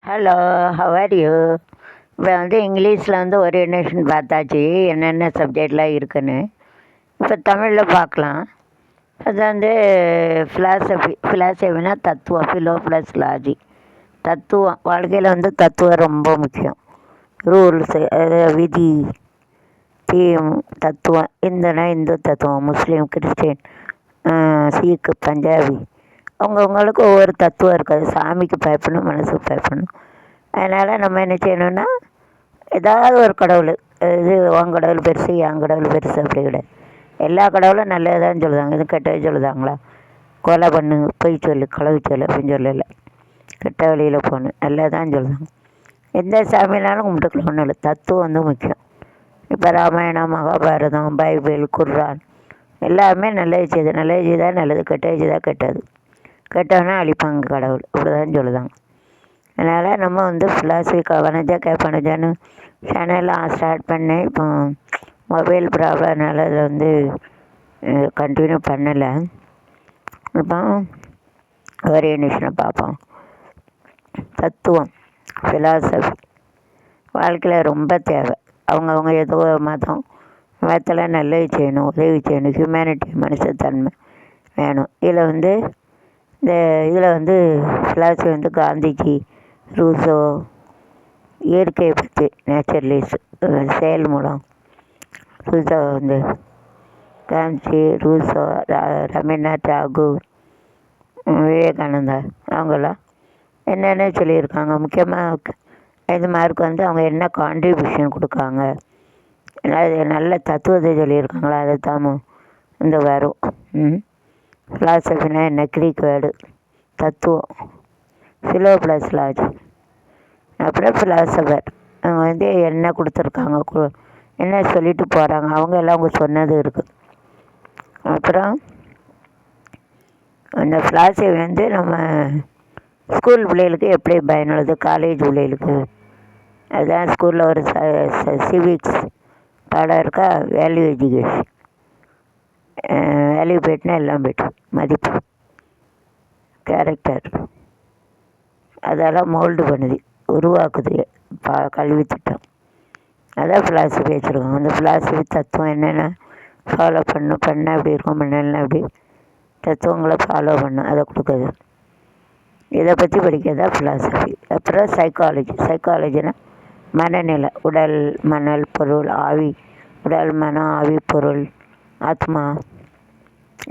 Hello, how are you? இப்போ இங்கிலீஷில் orientation பார்த்தாச்சு, என்னென்ன சப்ஜெக்ட்லாம் இருக்குன்னு. இப்போ தமிழில் பார்க்கலாம். அது ஃபிலாசபினா தத்துவம், ஃபிலோ ப்ளஸ் லாஜி. தத்துவம், வாழ்க்கையில் தத்துவம் ரொம்ப முக்கியம். ரூல்ஸு, விதி, தீம், தத்துவம். இந்துனா இந்து தத்துவம், முஸ்லீம், கிறிஸ்டின், சீக்கு, பஞ்சாபி, அவங்கவுங்களுக்கு ஒவ்வொரு தத்துவம் இருக்காது. சாமிக்கு பயப்படணும், மனசுக்கு பயப்படணும். அதனால் நம்ம என்ன செய்யணும்னா, ஏதாவது ஒரு கடவுள், இது உன் கடவுள் பெருசு, என் கடவுள் பெருசு அப்படி கிடையாது. எல்லா கடவுளும் நல்லது தான் சொல்லுதாங்க, இது கெட்டது சொல்லுதாங்களா? கொலை பண்ணு, பொய் சொல்லு, களவு சொல்லு அப்படின்னு சொல்லலை. கெட்ட வழியில் போகணும், நல்லது தான் சொல்லுதாங்க. எந்த சாமினாலும் கும்பிட்டுக்கலாம், ஒன்றும் இல்லை. தத்துவம் முக்கியம். இப்போ ராமாயணம், மகாபாரதம், பைபிள், குர்ஆன் எல்லாமே நல்லது செய்யுது. நல்லது செய்தால் நல்லது, கெட்டது செய்தால் கெட்டது. கெட்டவனா அழிப்பாங்க கடவுள், இப்படி தான் சொல்லுதாங்க. அதனால் நம்ம ஃபிலாசபி வனஜா கேட்பானஜான்னு சேனல்லாம் ஸ்டார்ட் பண்ணேன். இப்போ மொபைல் ப்ராப்ளம்னால அதில் கண்டினியூ பண்ணலை. இப்போ ஓரியன்டேஷனை பார்ப்போம். தத்துவம், ஃபிலாசபி வாழ்க்கையில் ரொம்ப தேவை. அவங்கவுங்க ஏதோ ஒரு மதத்தில் நல்லது செய்யணும், உதவி செய்யணும், ஹியூமனிட்டி, மனுஷத்தன்மை வேணும். இதில் ஃபிலாசபி காந்திஜி, ரூசோ, இயற்கையை பற்றி, நேச்சுரலிஸ்ட், செயல் மூலம். ரூசோ காந்தி, ரூசோ, ரவீந்திரநாத் டாகூர், விவேகானந்தா, அவங்களாம் என்னென்ன சொல்லியிருக்காங்க. முக்கியமாக இது மார்க் அவங்க என்ன கான்ட்ரிபியூஷன் கொடுக்காங்க, நல்ல தத்துவத்தை சொல்லியிருக்காங்களா, அதை தான் வரும். ஃபிலாசபினா என்ன, க்ரீக் வேர்டு. தத்துவம், ஃபிலோ ப்ளஸ் லாஜி. அப்புறம் ஃபிலாசபர், அவங்க என்ன கொடுத்துருக்காங்க, என்ன சொல்லிட்டு போகிறாங்க, அவங்க எல்லாம் அவங்க சொன்னது இருக்குது. அப்புறம் அந்த ஃபிலாசபி நம்ம ஸ்கூல் பிள்ளைகளுக்கு எப்படி பயனுள்ளது, காலேஜ் பிள்ளைகளுக்கு. அதுதான் ஸ்கூலில் ஒரு சிவிக்ஸ் பாடம் இருக்கா, வேல்யூ எஜுகேஷன். வேல்யூ போய்ட்டுனா எல்லாம் போய்ட்டு, மதிப்பு, கேரக்டர், அதெல்லாம் மோல்டு பண்ணுது, உருவாக்குது கல்வி திட்டம். அதான் ஃபிலாசபி வச்சுருக்கோம். அந்த ஃபிலாசபி தத்துவம் என்னென்ன ஃபாலோ பண்ண அப்படி இருக்கும், பண்ணலாம் அப்படி தத்துவங்களை ஃபாலோ பண்ணும், அதை கொடுக்குது. இதை பற்றி படிக்கிறதா ஃபிலாசபி. அப்புறம் சைக்காலஜினா மனநிலை, உடல், மணல், பொருள், ஆவி. உடல், மனம், ஆவி, பொருள், ஆத்மா.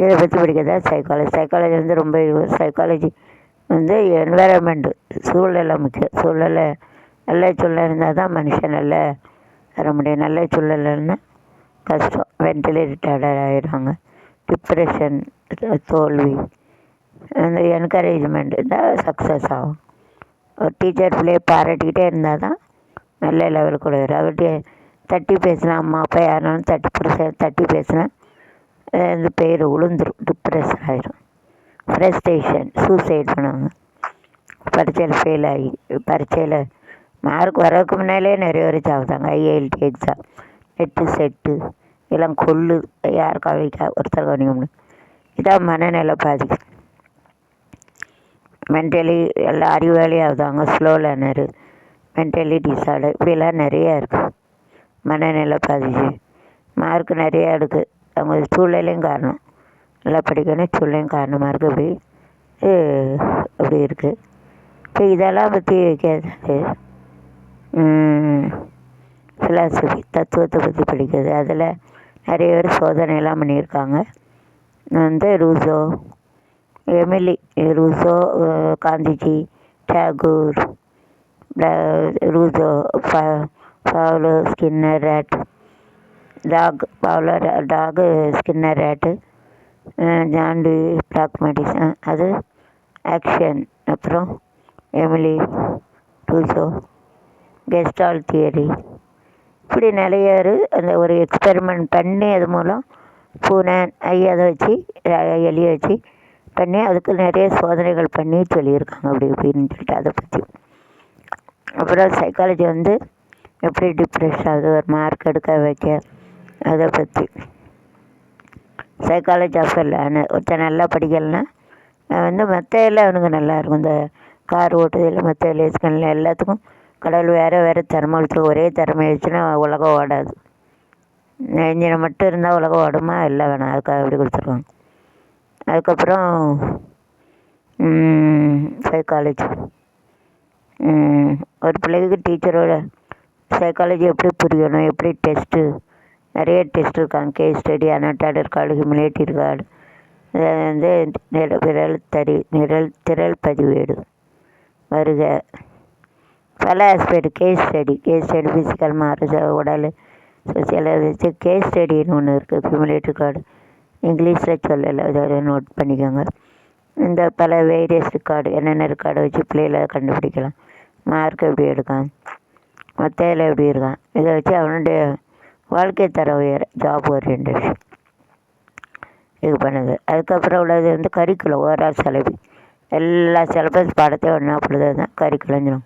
இதை பற்றி படிக்கிறதா சைக்காலஜி ரொம்ப சைக்காலஜி என்வைரன்மெண்ட்டு, சூழ்நிலை முக்கியம். சூழ்நிலை நல்ல சூழ்நிலை இருந்தால் தான் மனுஷன் நல்லா வர முடியும். நல்ல சூழ்நிலைன்னா கஷ்டம், மென்டலி ரிட்டார்டட் ஆகிடுவாங்க. டிப்ரெஷன், தோல்வி. அந்த என்கரேஜ்மெண்ட் இருந்தால் சக்ஸஸ் ஆகும். ஒரு டீச்சர் பிள்ளையை பாராட்டிக்கிட்டே இருந்தால் தான் நல்ல லெவலுக்கு வரும். அவர்கிட்ட தட்டி பேசினா, அம்மா அப்பா யாருனாலும் தட்டி பேசினா பேர் உளுந்துரும், டிப்ரெஷன் ஆகிடும். ஃப்ரஸ்ட்ரேஷன், சூசைட் பண்ணுவாங்க. பரீட்சையில் ஃபெயில் ஆகி, பரீட்சையில் மார்க் வரதுக்கு முன்னாலே நிறைய பேர் சாப்பிட்டாங்க. ஐஐஎல்டி எக்ஸாம், நெட்டு செட்டு எல்லாம் கொள்ளு, யார் கவனிக்கா, ஒருத்தர் கவனிக்க முடியும். இதான் மனநிலை பாதிக்கும். மென்டலி எல்லாம் அறிவாளி ஆகுதாங்க, ஸ்லோ லேர்னரு, மென்டலி டிஸார்டர், இப்படிலாம் நிறையா இருக்குது. மனநிலை பாதிச்சு மார்க் நிறையா இருக்குது. அவங்க சூழ்நிலையும் காரணம், நல்லா படிக்கணும், சூழ்நிலையும் காரணமாக இருக்குது. அப்படி இருக்குது. இப்போ இதெல்லாம் பற்றி கேட்குறது ஃபிலாசபி, தத்துவத்தை பற்றி படிக்கிறது. அதில் நிறைய பேர் சோதனையெல்லாம் பண்ணியிருக்காங்க. Rousseau, Emile Rousseau, Gandhiji, Tagore, Rousseau, Pavlov Skinner rat, டாகு ஸ்கின்னர் ரேட்டு, ஜான்டி பிராக்மேட்டிசம், அது ஆக்ஷன். அப்புறம் எமிலி ரூசோ, கெஸ்டால் தியரி. இப்படி நிறைய அந்த ஒரு எக்ஸ்பெரிமெண்ட் பண்ணி அது மூலம் பூனை அதை வச்சு எலியை வச்சு பண்ணி அதுக்கு நிறைய சோதனைகள் பண்ணி சொல்லியிருக்காங்க, அப்படி இப்படின்னு சொல்லிட்டு அதை பற்றி. அப்புறம் சைக்காலஜி எப்படி டிப்ரெஷன் ஆகுது, ஒரு மார்க் எடுக்க வைக்க, அதை பற்றி. சைக்காலஜி ஆஃப் லேர்னர், ஒருத்தர் நல்லா படிக்கலைன்னா மற்ற எல்லாம் அவனுக்கு நல்லா இருக்கும். இந்த கார் ஓட்டுறதில்ல, மற்ற லேஸ்கனில் எல்லாத்துக்கும் கடவுள் வேறு வேறு திறமை கொடுத்துருக்கு. ஒரே திறமை வச்சுன்னா உலகம் ஓடாது. இன்ஜினை மட்டும் இருந்தால் உலகம் ஓடுமா? இல்லை வேணாம், அதுக்காக அப்படி கொடுத்துருவாங்க. அதுக்கப்புறம் சைக்காலஜி. ஒரு பிள்ளைக்கு டீச்சரோட சைக்காலஜி எப்படி புரியணும், எப்படி டெஸ்ட்டு, நிறைய டெஸ்ட் இருக்காங்க. கேஸ் ஸ்டடி, அனட்டாட் இருக்காடு, ஹியூமிலேட்டிவ் இருக்காடு, இதை வந்து திரள் பதிவேடு, வருக, பல ஆஸ்பெக்ட். கேஸ் ஸ்டடி ஃபிசிக்கல் மாறுது, உடல், சோசியல் வச்சு கேஸ் ஸ்டடின்னு ஒன்று இருக்குது. ஹியூமிலேட்டிவ் கார்டு இங்கிலீஷில் சொல்லலை, அதை நோட் பண்ணிக்கோங்க. இந்த பல வேரியஸ் ரெக்கார்டு, என்னென்ன ரெக்கார்டை வச்சு பிள்ளைகளை கண்டுபிடிக்கலாம், மார்க் எப்படி எடுக்கலாம், மற்றையில் எப்படி இருக்கான், இதை வச்சு அவனுடைய வாழ்க்கை தர உயர ஜாப் ஓரியன்டேஷன் இது பண்ணுது. அதுக்கப்புறம் உள்ளது வந்து கரிக்குலம், ஓவரால் சிலபி, எல்லா சிலபஸ் பாடத்தையும் ஒன்றா கொடுத்தது தான் கரிக்குலம்.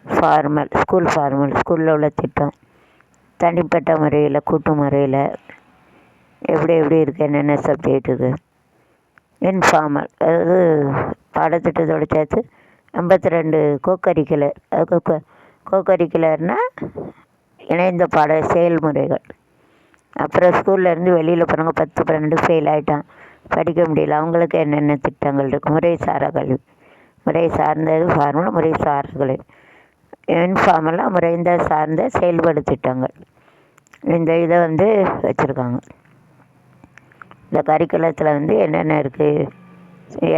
ஃபார்மல், ஸ்கூலில் உள்ள திட்டம், தனிப்பட்ட முறையில், கூட்டு முறையில் எப்படி இருக்குது, என்னென்ன சப்ஜெக்ட் இருக்குது. இன்ஃபார்மல், அதாவது பாடத்திட்டத்தோடு சேர்த்து 52 கோகரிக்குலர். அதுக்கு கோகரிக்குலர்னால் இணைந்த பாட செயல்முறைகள். அப்புறம் ஸ்கூல்லேருந்து வெளியில் போகிறவங்க 10, 12 ஃபெயில் ஆகிட்டான், படிக்க முடியல, அவங்களுக்கு என்னென்ன திட்டங்கள் இருக்குது. முறை சாரா கல்வி, முறை சார்ந்தது ஃபார்மல், முறை சார்களை. இன்ஃபார்மலாக முறைந்த சார்ந்த செயல்பாடு திட்டங்கள். இந்த இதை வந்து வச்சுருக்காங்க. இந்த கரிக்குலத்தில் வந்து என்னென்ன இருக்குது,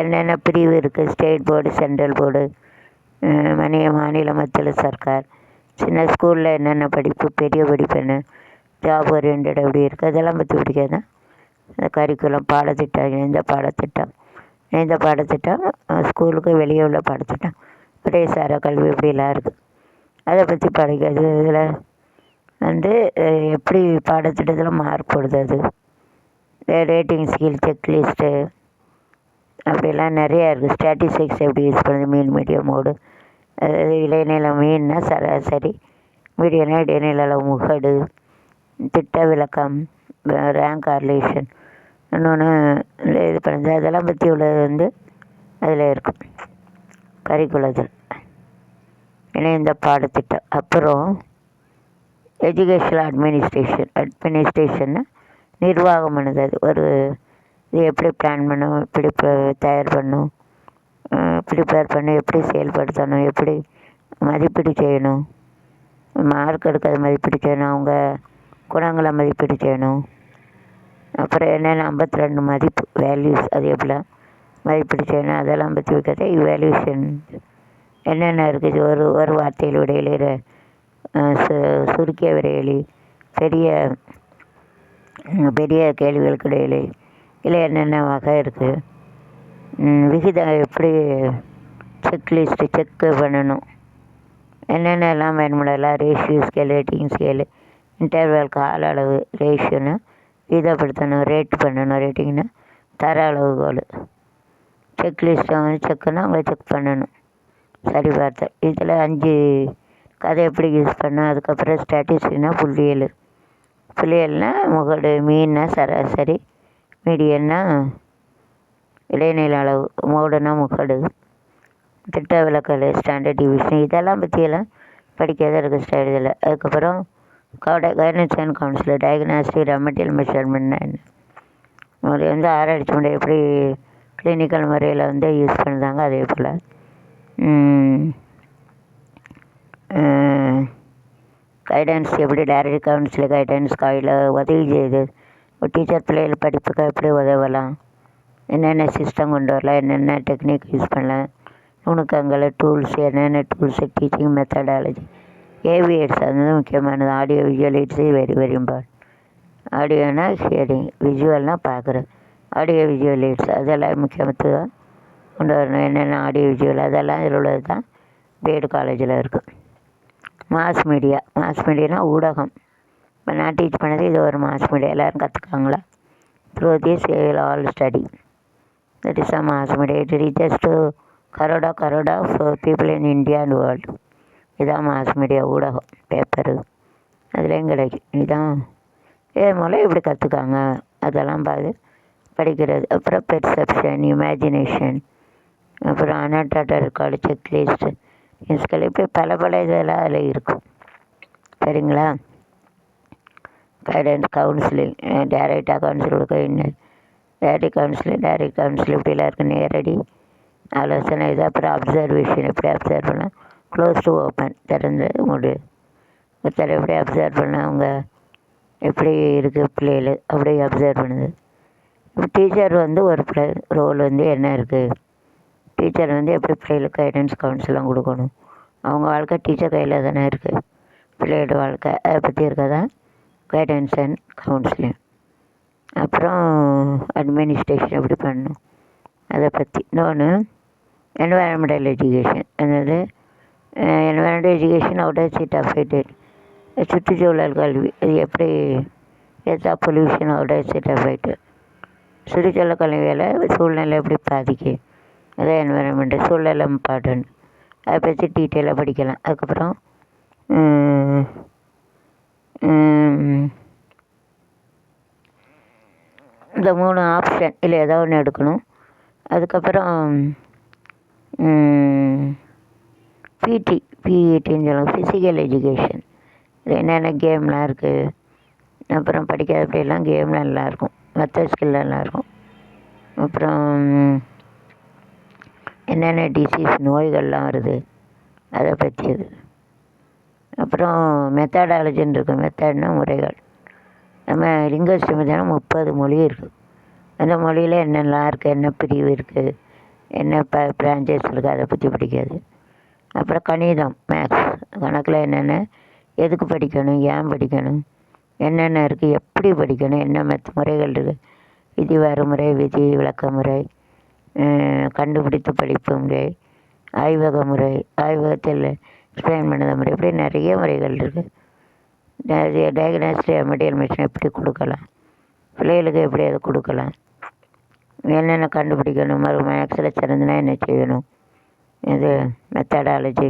என்னென்ன பிரிவு இருக்குது. ஸ்டேட் போர்டு, சென்ட்ரல் போர்டு, மாநில மத்திய சர்க்கார், சின்ன ஸ்கூலில் என்னென்ன படிப்பு, பெரிய படிப்பு என்ன, ஜாப் ஓரியன்ட் எப்படி இருக்குது, அதெல்லாம் பற்றி பிடிக்காது தான் இந்த கரிக்குலம். பாடத்திட்டம், இணைந்த பாடத்திட்டம் ஸ்கூலுக்கு வெளியே உள்ள பாடத்திட்டம், முறைசாரா கல்வி இப்படிலாம் இருக்குது, அதை பற்றி படிக்கிறது. இதில் வந்து எப்படி பாடத்திட்டத்தில் மார்க் போடுறது, ரேட்டிங் ஸ்கில், செக்லிஸ்ட்டு, அப்படிலாம் நிறையா இருக்குது. ஸ்டாட்டிஸ்டிக்ஸ் எப்படி யூஸ் பண்ணுறது, மீன், மீடியம், மோடு, அதாவது இடைநிலை, மீன்னா சராசரி, மீடியம்னா இடைநிலை அளவு, முகடு, திட்ட விளக்கம், ரேங்க் கார்லேஷன், இன்னொன்று இது பண்ணுறது, அதெல்லாம் பற்றி உள்ளது வந்து அதில் இருக்கும் கரிக்குலத்தில் இணைந்த பாடத்திட்டம். அப்புறம் எஜுகேஷனல் அட்மினிஸ்ட்ரேஷன்னா நிர்வாகம் பண்ணுது. அது ஒரு இது எப்படி பிளான் பண்ணணும், எப்படி தயார் பண்ணணும், ப்ரிப்பேர் பண்ணி எப்படி செயல்படுத்தணும், எப்படி மதிப்பீடு செய்யணும், மார்க் எடுக்கிறது மதிப்பீடு செய்யணும், அவங்க குணங்களை மதிப்பீடு செய்யணும். அப்புறம் என்னென்ன 52 மதிப்பு வேல்யூஸ், அது எப்படிலாம் மதிப்பீடு செய்யணும், அதெல்லாம் பற்றி வைக்கிறத இவேல்யூஷன். என்னென்ன இருக்குது, ஒரு வார்த்தையில் விடையிலே சுருக்கிய விடையிலி, பெரிய கேள்விகளுக்கு இடையிலே, இல்லை என்னென்ன வகை இருக்குது, விகிதம் எப்படி செக்கு பண்ணணும், என்னென்னலாம் பயன்படலாம், ratio scale, rating scale, interval கால அளவு, ரேஷியோன்னு விதப்படுத்தணும், ரேட் பண்ணணும், ரேட்டிங்னா தர அளவுகோல், செக்லிஸ்ட்டை வந்து செக்குன்னா அவங்கள செக் பண்ணணும், சரி பார்த்தேன். இதில் 5 கதை எப்படி யூஸ் பண்ணணும். அதுக்கப்புறம் ஸ்டாட்டிஸ்டிக்னா புள்ளியல்னா முகடு, மீன்னா சராசரி, மீடியன்னா இடைநிலை அளவு, மோடுனா முகடு, திட்ட விலக்கல், ஸ்டாண்டர்ட் டிவிஷன், இதெல்லாம் பற்றியெல்லாம் படிக்காத இருக்குது ஸ்டடியில். அதுக்கப்புறம் guidance and counsellor, diagnostic, remedial மெஷர்மெண்ட்னா என்ன, அது வந்து ஆராய்ச்சி முறை எப்படி கிளினிக்கல் முறையில் வந்து யூஸ் பண்ணுறாங்க. அதே போல் கைடன்ஸ் எப்படி டைரக்ட் கவுன்சிலர் கைடன்ஸ் கையில் உதவி செய்யுது. ஒரு டீச்சர் பிள்ளைகள் படிப்புக்கு எப்படி உதவலாம், என்னென்ன சிஸ்டம் கொண்டு வரலாம், என்னென்ன டெக்னிக் யூஸ் பண்ணலாம், நுணுக்கங்கள், டூல்ஸ், என்னென்ன டூல்ஸு, டீச்சிங் மெத்தடாலஜி, ஏவிஎட்ஸ், அது வந்து முக்கியமானது. Audio visual aids very very important. ஆடியோனா ஹியரிங், விஜுவல்னால் பார்க்குறது, ஆடியோ விஜுவல் எய்ட்ஸ் அதெல்லாம் முக்கியத்துவம் கொண்டு வரணும். என்னென்ன ஆடியோ விஜுவல் அதெல்லாம் இதில் உள்ளது தான் பிஎட் காலேஜில் இருக்குது. மாஸ் மீடியானா ஊடகம். இப்போ நான் டீச் பண்ணது இது ஒரு மாஸ் மீடியா, எல்லோரும் கற்றுக்காங்களா. Through this all study, that is a mass media. It reaches to crore of people in India and world. இதுதான் மாஸ் மீடியா, ஊடகம், பேப்பரு அதுலேயும் கிடைக்கும். இதுதான் இதே மூலம் இப்படி கற்றுக்காங்க, அதெல்லாம் பார்த்து படிக்கிறது. அப்புறம் பெர்செப்ஷன், இமேஜினேஷன், அப்புறம் அனாட்டாட்டா ரெக்கார்டு, செக்லிஸ்ட்டு, இன்ஸ்கல், இப்படி பல இதெல்லாம் அதில் இருக்கும். சரிங்களா? கைடன்ஸ், கவுன்சிலிங், டைரெக்டாக கவுன்சில் கொடுக்க இன்னும் டைரக்ட் கவுன்சிலிங் இப்படிலாம் இருக்குது. நேரடி ஆலோசனை இது. அப்புறம் அப்சர்வேஷன், எப்படி அப்சர்வ் பண்ணால் க்ளோஸ் டு ஓப்பன், திறந்து மூடு, ஒருத்தர் எப்படி அப்சர்வ் பண்ணால் அவங்க எப்படி இருக்குது பிள்ளைகள் அப்படி அப்சர்வ் பண்ணுது. இப்போ டீச்சர் வந்து ஒரு ரோல் வந்து என்ன இருக்குது, டீச்சர் வந்து எப்படி பிள்ளைகளுக்கு கைடன்ஸ் கவுன்சிலாம் கொடுக்கணும். அவங்க வாழ்க்கை டீச்சர் கையில் தானே இருக்குது, பிள்ளையோட வாழ்க்கை அதை பற்றி இருக்கதான் கைடன்ஸ் அண்ட் கவுன்சிலிங். அப்புறம் அட்மினிஸ்ட்ரேஷன் எப்படி பண்ணணும் அதை பற்றி. இன்னொன்று என்வரான்மெண்டல் எஜுகேஷன், அதாவது environmental education out of seat affected, சுற்றுச்சூழல் கல்வி, அது எப்படி ஏதா pollution out of seat affected, சுற்றுச்சூழல் கல்வியால் சூழ்நிலை எப்படி பாதிக்கு, அதான் என்வரான்மெண்டல், சூழல் இம்பார்ட்டன்ட், அதை பற்றி டீட்டெயிலாக படிக்கலாம். அதுக்கப்புறம் இந்த 3 ஆப்ஷன் இல்லை ஏதோ ஒன்று எடுக்கணும். அதுக்கப்புறம் பிஇடின்னு சொல்லுவாங்க, ஃபிசிக்கல் எஜுகேஷன், இது என்னென்ன கேம்லாம் இருக்குது, அப்புறம் படிக்காத அப்படியெல்லாம் கேம்லாம் நல்லாயிருக்கும், மற்ற ஸ்கில்லாம் நல்லாயிருக்கும். அப்புறம் என்னென்ன டிசீஸ் நோய்கள்லாம் வருது அதை பற்றியது. அப்புறம் மெத்தடாலஜின்னு இருக்குது, மெத்தட்னா முறைகள். நம்ம லிங்குவிஸ்டிக்ஸ் பார்த்தீங்கன்னா 30 மொழி இருக்குது. அந்த மொழியில் என்னெல்லாம் இருக்குது, என்ன பிரிவு இருக்குது, என்ன பிரான்ச்சஸ் இருக்குது, அதை பற்றி படிக்காது. அப்புறம் கணிதம், மேக்ஸ், கணக்கில் என்னென்ன எதுக்கு படிக்கணும், ஏன் படிக்கணும், என்னென்ன இருக்குது, எப்படி படிக்கணும், என்ன முறைகள் இருக்குது, விதி வரைமுறை, விதி விளக்க முறை, கண்டுபிடித்து படிப்பு முறை, ஆய்வக முறை, ஆய்வகத்தில் எக்ஸ்பிளைன் பண்ணத முறை, இப்படி நிறைய முறைகள் இருக்குது. டயக்னாஸ்டிக் மெட்டீரியல் மிஷின் எப்படி கொடுக்கலாம், பிள்ளைகளுக்கு எப்படி அதை கொடுக்கலாம், என்னென்ன கண்டுபிடிக்கணும், மேக்ஸில் சிறந்துனா என்ன செய்யணும், இது மெத்தடாலஜி.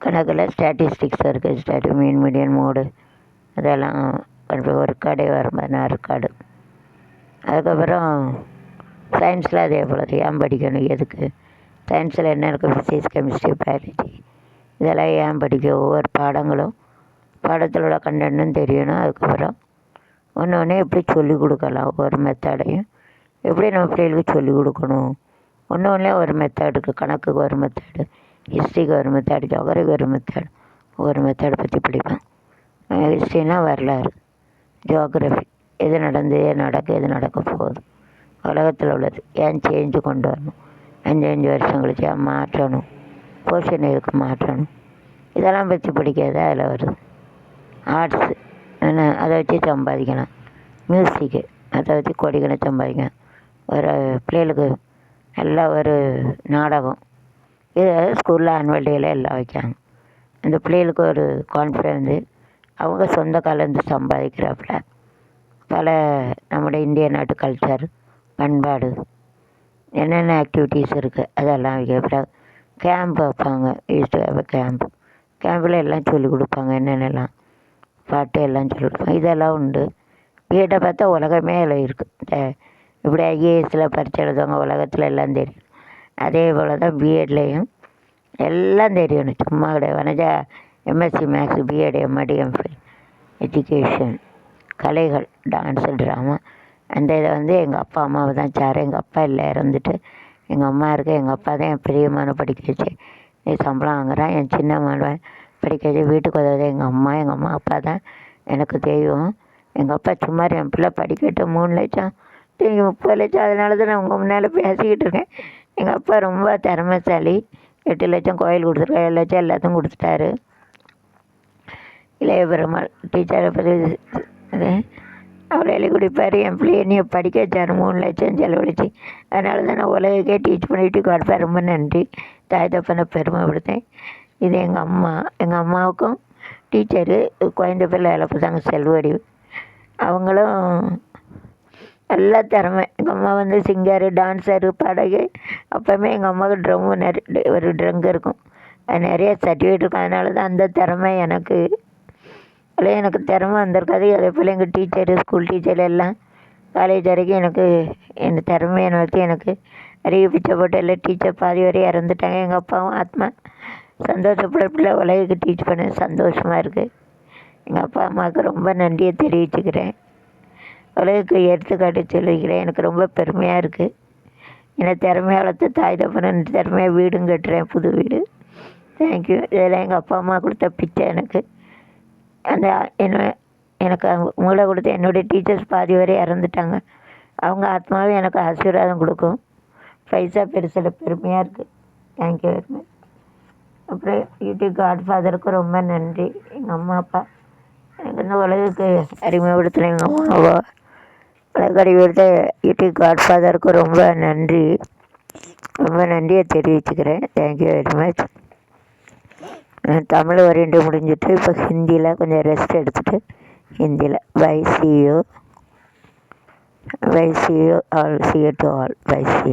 கணக்கில் ஸ்டாட்டிஸ்டிக்ஸ் இருக்குது, மீன் மீடியன் மோடு, அதெல்லாம் ஒரு கடை வரும் 16 கார்டு. அதுக்கப்புறம் சயின்ஸில் அதே போல் ஏன் படிக்கணும், எதுக்கு, சயின்ஸில் என்ன இருக்குது, ஃபிசிக்ஸ், கெமிஸ்ட்ரி, பயாலஜி, இதெல்லாம் ஏன் படிக்க, ஒவ்வொரு பாடத்தில் உள்ள கண்டென்ட்டும் தெரியணும். அதுக்கப்புறம் ஒன்று எப்படி சொல்லிக் கொடுக்கலாம், ஒவ்வொரு மெத்தடையும் எப்படி நம்ம பிள்ளைகளுக்கு சொல்லிக் கொடுக்கணும். ஒன்று ஒரு மெத்தடுக்கு, கணக்குக்கு ஒரு மெத்தடு, ஹிஸ்ட்ரிக்கு ஒரு மெத்தடு, ஜோகிரஃபிக்கு ஒரு மெத்தடு, ஒவ்வொரு மெத்தடை பற்றி படிப்பேன். ஹிஸ்ட்ரினா வரலாறு, ஜியோகிரஃபி எது நடந்து எது நடக்க போகுது, உலகத்தில் உள்ளது ஏன் சேஞ்சு கொண்டு வரணும், 5 வருஷம் கழிச்சு ஏன் மாற்றணும், போர்ஷன் எதுக்கு மாற்றணும், இதெல்லாம் பற்றி படிக்காத அதில் வருது. ஆர்ட்ஸு அதை வச்சு சம்பாதிக்கலாம், மியூசிக்கு அதை வச்சு கோடிக்கணக்கு சம்பாதிக்கலாம். ஒரு பிள்ளைகளுக்கு நல்லா ஒரு நாடகம், இது ஸ்கூலில் ஆனுவல் டேயில் எல்லாம் வைக்காங்க. அந்த பிள்ளைகளுக்கு ஒரு கான்ஃபிடென்ஸு, அவங்க சொந்த காலேருந்து சம்பாதிக்கிறாப்புல பல நம்முடைய இந்திய நாட்டு கல்ச்சர், பண்பாடு, என்னென்ன ஆக்டிவிட்டீஸ் இருக்குது அதெல்லாம் அப்புறம் கேம்ப் வைப்பாங்க. கேம்பில் எல்லாம் சொல்லிக் கொடுப்பாங்க, என்னென்னலாம் பாட்டு எல்லாம் சொல்லிக் கொடுப்பாங்க, இதெல்லாம் உண்டு. பிஎட்டை பார்த்தா உலகமே அதில் இருக்குது. இப்படி ஐஏஎஸில் பரீட்சை எழுதுவாங்க, உலகத்தில் எல்லாம் தெரியும். அதே போல் தான் பிஎட்லேயும் எல்லாம் தெரியணும், சும்மா கிடையாது. Vanaja MSc maths, BEd, MEd, MPhil, education, கலைகள், டான்ஸு, ட்ராமா. அந்த இதை வந்து எங்கள் அப்பா அம்மாவை தான் சார், எங்கள் அப்பா இல்லை, இறந்துட்டு எங்கள் அம்மா இருக்குது. எங்கள் அப்பா தான் என் பெரியம்மாவை படிக்க வச்சு சம்பளம் வாங்குறான், என் சின்ன மாணவன் படிக்க வச்சு வீட்டுக்கு உதவுது எங்கள் அம்மா அப்பா தான் எனக்கு தெய்வம். எங்கள் அப்பா சும்மா என் பிள்ளை படிக்கட்டு 3 லட்சம் திரும்பி 30 லட்சம், அதனால தான் நான் உங்கள் முன்னால் பேசிக்கிட்டு இருக்கேன். எங்கள் அப்பா ரொம்ப திறமைசாலி, 8 லட்சம் கோயில் கொடுத்துருக்காரு, 7 லட்சம் எல்லாத்தையும் கொடுத்துட்டாரு. இளைய பெருமாள் டீச்சரை பற்றி அவர் எழுதி குடிப்பார். என் பிள்ளைய நீ படிக்க வச்சார், 3 லட்சம் செலவழிச்சு. அதனால தான் நான் உலகக்கே டீச் பண்ணிட்டு கொடுப்பேன். ரொம்ப நன்றி, தாய் தப்பனை பெருமைப்படுத்தேன். இது எங்கள் அம்மாவுக்கும் டீச்சரு, குழந்தை பிள்ளை வேலை பார்த்தாங்க, செல்வடி. அவங்களும் நல்லா திறமை. எங்கள் அம்மா வந்து சிங்கரு, டான்ஸரு, பாடகி. அப்போவுமே எங்கள் அம்மாவுக்கு ட்ரம்மு ஒரு ட்ரங்கு இருக்கும், அது நிறைய சர்டிஃபிகேட் இருக்கும். அதனால தான் அந்த திறமை எனக்கு திறமை வந்திருக்காது. அதே போல் எங்கள் டீச்சரு, ஸ்கூல் டீச்சர் எல்லாம் காலேஜ் வரைக்கும் எனக்கு என் திறமையை நோக்கி எனக்கு நிறைய பிச்சை போட்டு எல்லாம் டீச்சர் பாதி வரை இறந்துட்டாங்க. எங்கள் அப்பாவும் ஆத்மா சந்தோஷப்படப்பில்ல உலகுக்கு டீச் பண்ண சந்தோஷமாக இருக்குது. எங்கள் அப்பா அம்மாவுக்கு ரொம்ப நன்றியை தெரிவிச்சுக்கிறேன். உலகுக்கு எடுத்துக்காட்டு சொல்லிக்கிறேன். எனக்கு ரொம்ப பெருமையாக இருக்குது. என்னை திறமையை வளர்த்து தாய் தப்பன திறமையாக வீடும் கட்டுறேன், புது வீடு. தேங்க்யூ. இதெல்லாம் எங்கள் அப்பா அம்மா கொடுத்த பிச்சை எனக்கு. அந்த எனக்கு மூளை கொடுத்து என்னுடைய டீச்சர்ஸ் பாதி வரை இறந்துட்டாங்க. அவங்க ஆத்மாவே எனக்கு ஆசீர்வாதம் கொடுக்கும். பைசா பெருசில் பெருமையாக இருக்குது. Thank you very much. அப்புறம் யூடியூப் காட்ஃபாதருக்கு ரொம்ப நன்றி. எங்கள் அம்மா அப்பா எனக்கு இந்த உலகுக்கு அறிமுகப்படுத்தின எங்கள் அம்மாவோ உலக அறிவுறுத்த யூடியூப் காட்ஃபாதருக்கு ரொம்ப நன்றி. ரொம்ப நன்றியை தெரிவிச்சுக்கிறேன். Thank you very much. தமிழ் வரைண்டு முடிஞ்சிட்டு இப்போ ஹிந்தியில் கொஞ்சம் ரெஸ்ட் எடுத்துகிட்டு ஹிந்தியில் bye see you all see you to all bye C.